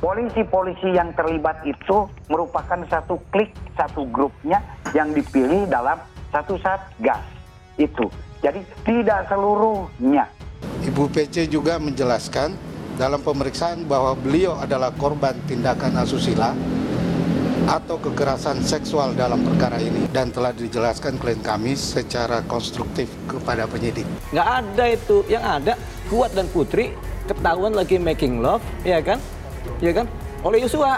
Polisi-polisi yang terlibat itu merupakan satu klik, satu grupnya yang dipilih dalam satu satgas itu. Jadi tidak seluruhnya. Ibu PC juga menjelaskan dalam pemeriksaan bahwa beliau adalah korban tindakan asusila atau kekerasan seksual dalam perkara ini dan telah dijelaskan klien kami secara konstruktif kepada penyidik. Nggak ada itu, yang ada Kuat dan Putri ketahuan lagi making love, ya kan, oleh Yosua.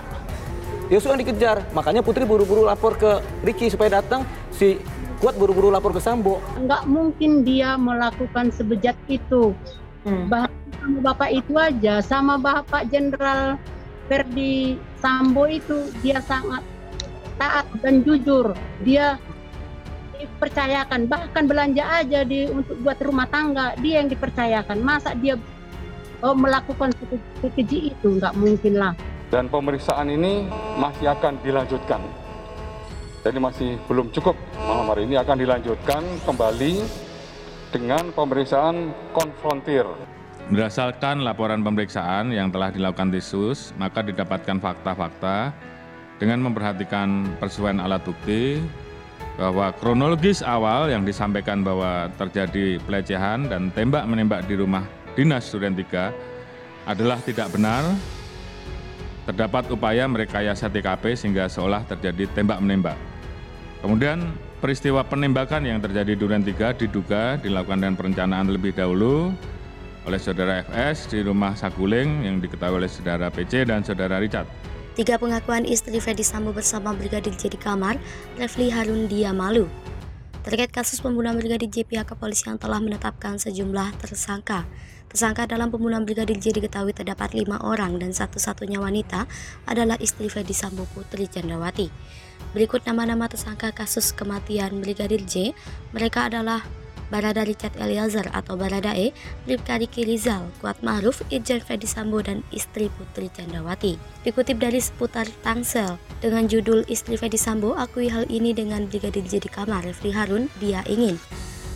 Yosua dikejar, makanya Putri buru-buru lapor ke Ricky supaya datang, si Kuat buru-buru lapor ke Sambo. Nggak mungkin dia melakukan sebejat itu. Bahkan sama bapak itu aja, sama Bapak Jenderal Ferdi Sambo itu dia sangat taat dan jujur. Dia dipercayakan, bahkan belanja aja untuk buat rumah tangga dia yang dipercayakan. Masa dia melakukan keji itu? Nggak mungkin lah. Dan pemeriksaan ini masih akan dilanjutkan. Jadi masih belum cukup. Malam hari ini akan dilanjutkan kembali dengan pemeriksaan konfrontir. Berdasarkan laporan pemeriksaan yang telah dilakukan Tisus, maka didapatkan fakta-fakta dengan memperhatikan persesuaian alat bukti bahwa kronologis awal yang disampaikan bahwa terjadi pelecehan dan tembak-menembak di rumah dinas Duren 3 adalah tidak benar. Terdapat upaya merekayasa TKP sehingga seolah terjadi tembak-menembak. Kemudian peristiwa penembakan yang terjadi di Duren 3 diduga dilakukan dengan perencanaan lebih dahulu oleh saudara FS di rumah Saguling yang diketahui oleh saudara PC dan saudara Richard. 3 pengakuan istri Ferdi Sambo bersama Brigadir J di kamar, Refli Harun dia malu. Terkait kasus pembunuhan Brigadir J, pihak kepolisian telah menetapkan sejumlah tersangka. Tersangka dalam pembunuhan Brigadir J diketahui terdapat 5 orang dan satu-satunya wanita adalah istri Ferdi Sambo, Putri Candrawati. Berikut nama-nama tersangka kasus kematian Brigadir J. Mereka adalah Barada Richard Eliezer atau Baradae, Bribka Riki Rizal, Kuat Ma'ruf, Irjen Ferdi Sambo dan istri Putri Candrawati. Dikutip dari seputar Tangsel dengan judul Istri Ferdi Sambo akui hal ini dengan Brigadir J di kamar, Refli Harun dia ingin.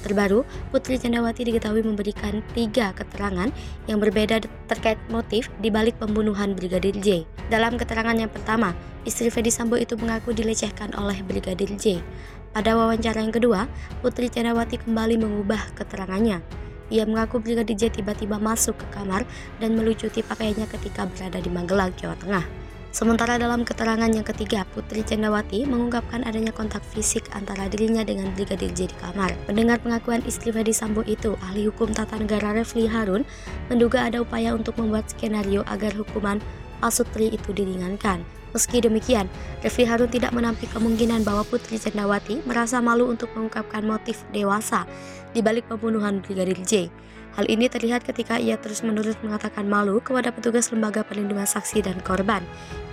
Terbaru, Putri Candrawati diketahui memberikan 3 keterangan yang berbeda terkait motif di balik pembunuhan Brigadir J. Dalam keterangan yang pertama, istri Ferdi Sambo itu mengaku dilecehkan oleh Brigadir J. Pada wawancara yang kedua, Putri Candrawati kembali mengubah keterangannya. Ia mengaku Brigadir J tiba-tiba masuk ke kamar dan melucuti pakaiannya ketika berada di Magelang, Jawa Tengah. Sementara dalam keterangan yang ketiga, Putri Candrawati mengungkapkan adanya kontak fisik antara dirinya dengan Brigadir J di kamar. Mendengar pengakuan istri Ferdi Sambo itu, ahli hukum tata negara Refli Harun menduga ada upaya untuk membuat skenario agar hukuman Pasutri itu diringankan. Meski demikian, Refli Harun tidak menampik kemungkinan bahwa Putri Candrawati merasa malu untuk mengungkapkan motif dewasa di balik pembunuhan Brigadir J. Hal ini terlihat ketika ia terus-menerus mengatakan malu kepada petugas Lembaga Perlindungan Saksi dan Korban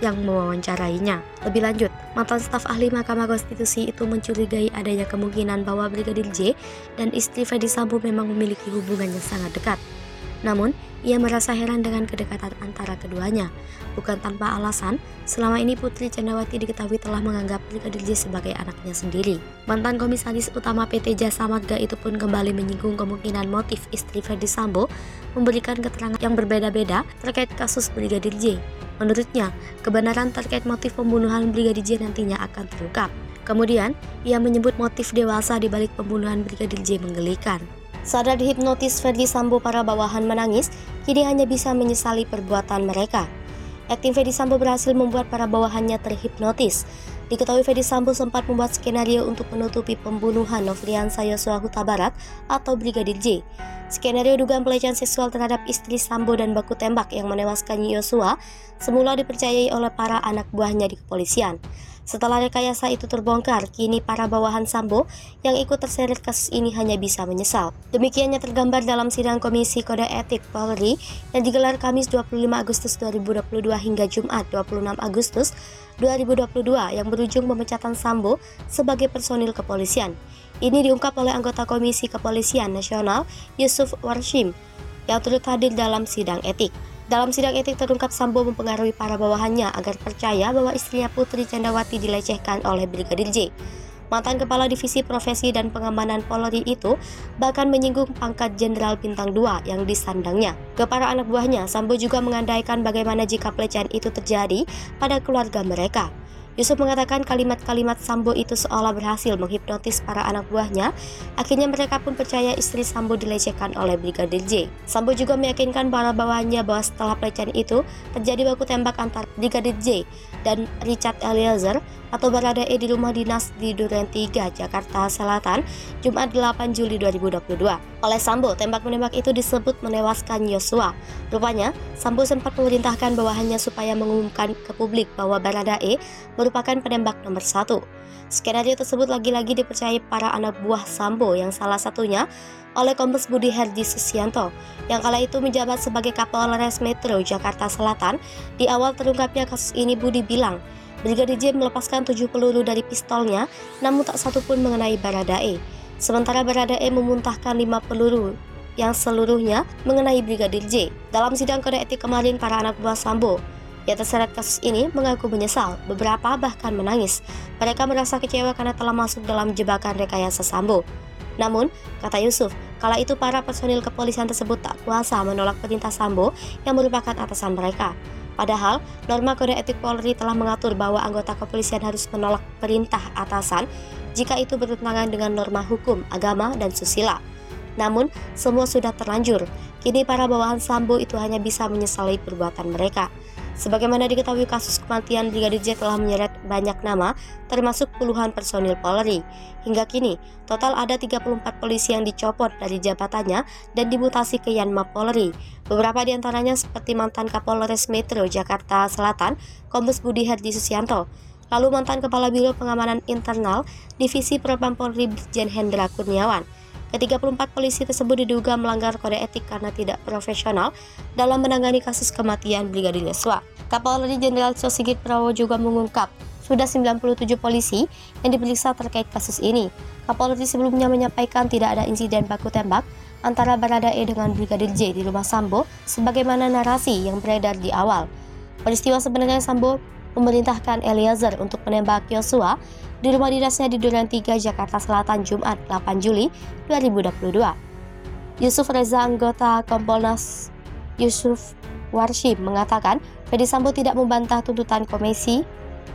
yang mewawancarainya. Lebih lanjut, mantan staf ahli Mahkamah Konstitusi itu mencurigai adanya kemungkinan bahwa Brigadir J dan istri Ferdi Sambo memang memiliki hubungan yang sangat dekat. Namun, ia merasa heran dengan kedekatan antara keduanya. Bukan tanpa alasan, selama ini Putri Candrawati diketahui telah menganggap Brigadir J sebagai anaknya sendiri. Mantan Komisaris Utama PT Jasa Marga itu pun kembali menyinggung kemungkinan motif istri Ferdi Sambo memberikan keterangan yang berbeda-beda terkait kasus Brigadir J. Menurutnya, kebenaran terkait motif pembunuhan Brigadir J nantinya akan terungkap. Kemudian, ia menyebut motif dewasa di balik pembunuhan Brigadir J menggelikan. Sadar dihipnotis Ferdi Sambo, para bawahan menangis, kini hanya bisa menyesali perbuatan mereka. Akting Ferdi Sambo berhasil membuat para bawahannya terhipnotis. Diketahui Ferdi Sambo sempat membuat skenario untuk menutupi pembunuhan Nofriansah Yosua Huta Barat atau Brigadir J. Skenario dugaan pelecehan seksual terhadap istri Sambo dan baku tembak yang menewaskan Yosua semula dipercayai oleh para anak buahnya di kepolisian. Setelah rekayasa itu terbongkar, kini para bawahan Sambo yang ikut terseret kasus ini hanya bisa menyesal. Demikiannya tergambar dalam sidang Komisi Kode Etik Polri yang digelar Kamis 25 Agustus 2022 hingga Jumat 26 Agustus 2022 yang berujung pemecatan Sambo sebagai personil kepolisian. Ini diungkap oleh anggota Komisi Kepolisian Nasional Yusuf Warshim yang turut hadir dalam sidang etik. Dalam sidang etik terungkap Sambo mempengaruhi para bawahannya agar percaya bahwa istrinya Putri Candrawati dilecehkan oleh Brigadir J. Mantan Kepala Divisi Profesi dan Pengamanan Polri itu bahkan menyinggung pangkat Jenderal Bintang 2 yang disandangnya. Ke para anak buahnya, Sambo juga mengandaikan bagaimana jika pelecehan itu terjadi pada keluarga mereka. Yusuf mengatakan kalimat-kalimat Sambo itu seolah berhasil menghipnotis para anak buahnya. Akhirnya mereka pun percaya istri Sambo dilecehkan oleh Brigadir J. Sambo juga meyakinkan para bawahannya bahwa setelah pelecehan itu terjadi baku tembak antara Brigadir J dan Richard Eliezer atau Baradae di rumah dinas di Duren 3, Jakarta Selatan, Jumat 8 Juli 2022. Oleh Sambo, tembak-menembak itu disebut menewaskan Yosua. Rupanya, Sambo sempat memerintahkan bawahannya supaya mengumumkan ke publik bahwa Baradae merupakan penembak nomor 1. Skenario tersebut lagi-lagi dipercayai para anak buah Sambo yang salah satunya oleh Kombes Budi Herdi Susianto yang kala itu menjabat sebagai Kapolres Metro Jakarta Selatan. Di awal terungkapnya kasus ini, Budi bilang Brigadir J melepaskan 7 peluru dari pistolnya, namun tak satu pun mengenai Baradae. Sementara Baradae memuntahkan 5 peluru yang seluruhnya mengenai Brigadir J. Dalam sidang kode etik kemarin, para anak buah Sambo yang terseret kasus ini mengaku menyesal, beberapa bahkan menangis. Mereka merasa kecewa karena telah masuk dalam jebakan rekayasa Sambo. Namun, kata Yusuf, kala itu para personil kepolisian tersebut tak kuasa menolak perintah Sambo yang merupakan atasan mereka. Padahal, norma kode etik Polri telah mengatur bahwa anggota kepolisian harus menolak perintah atasan jika itu bertentangan dengan norma hukum, agama, dan susila. Namun, semua sudah terlanjur. Kini para bawahan Sambo itu hanya bisa menyesali perbuatan mereka. Sebagaimana diketahui, kasus kematian Brigadir J telah menyeret banyak nama, termasuk puluhan personil Polri. Hingga kini, total ada 34 polisi yang dicopot dari jabatannya dan dimutasi ke Yanma Polri. Beberapa di antaranya seperti mantan Kapolres Metro Jakarta Selatan, Kombes Budi Herdi Susianto, lalu mantan Kepala Biro Pengamanan Internal Divisi Propam Polri Brigjen Hendra Kurniawan. Ke-34 polisi tersebut diduga melanggar kode etik karena tidak profesional dalam menangani kasus kematian Brigadir Yosua. Kapolri Jenderal Tito Sigit Prabowo juga mengungkap sudah 97 polisi yang diperiksa terkait kasus ini. Kapolri sebelumnya menyampaikan tidak ada insiden baku tembak antara Baradae dengan Brigadir J di rumah Sambo sebagaimana narasi yang beredar di awal. Peristiwa sebenarnya Sambo memerintahkan Eliezer untuk menembak Yosua di rumah dinasnya di Duren 3, Jakarta Selatan, Jumat 8 Juli 2022. Yusuf Reza, anggota Kompolnas Yusuf Warshim, mengatakan Ferdi Sambo tidak membantah tuntutan Komisi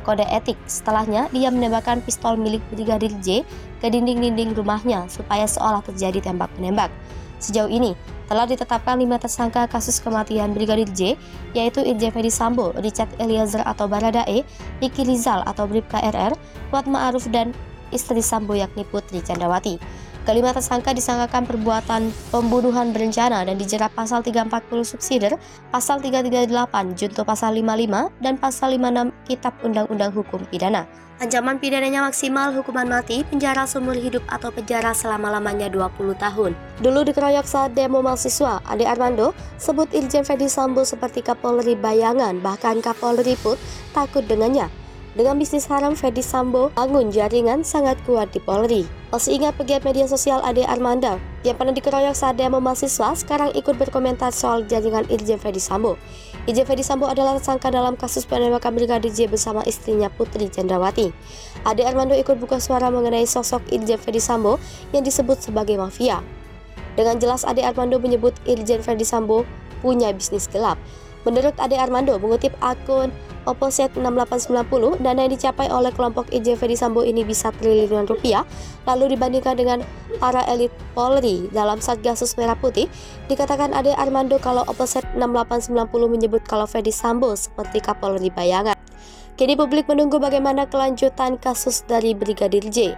Kode Etik. Setelahnya, dia menembakkan pistol milik Brigadir J ke dinding-dinding rumahnya supaya seolah terjadi tembak-menembak. Sejauh ini, telah ditetapkan 5 tersangka kasus kematian Brigadir J, yaitu Irjen Ferdi Sambo, Richard Eliezer atau Baradae, Ricky Rizal atau Bribka RR, Kuat Ma'ruf, dan istri Sambo yakni Putri Candrawati. Kelima tersangka disangkakan perbuatan pembunuhan berencana dan dijerat pasal 340 subsidiar, pasal 338, junto pasal 55, dan pasal 56 Kitab Undang-Undang Hukum Pidana. Ancaman pidananya maksimal hukuman mati, penjara seumur hidup atau penjara selama-lamanya 20 tahun. Dulu dikeroyok saat demo mahasiswa, Ade Armando sebut Irjen Ferdi Sambo seperti Kapolri bayangan, bahkan Kapolri pun takut dengannya. Dengan bisnis haram, Ferdi Sambo bangun jaringan sangat kuat di Polri. Masih ingat pegiat media sosial Ade Armando yang pernah dikeroyok saat demo mahasiswa, sekarang ikut berkomentar soal jaringan Irjen Ferdi Sambo. Irjen Ferdi Sambo adalah tersangka dalam kasus penembakan Brigadir J bersama istrinya Putri Candrawati. Ade Armando ikut buka suara mengenai sosok Irjen Ferdi Sambo yang disebut sebagai mafia. Dengan jelas Ade Armando menyebut Irjen Ferdi Sambo punya bisnis gelap. Menurut Ade Armando, mengutip akun Opposite 6890, dana yang dicapai oleh kelompok Irjen Ferdi Sambo ini bisa triliunan rupiah. Lalu dibandingkan dengan para elit Polri dalam Satgasus Merah Putih, dikatakan Ade Armando kalau Opposite 6890 menyebut kalau Ferdi Sambo seperti Kapolri bayangan. Kini publik menunggu bagaimana kelanjutan kasus dari Brigadir J.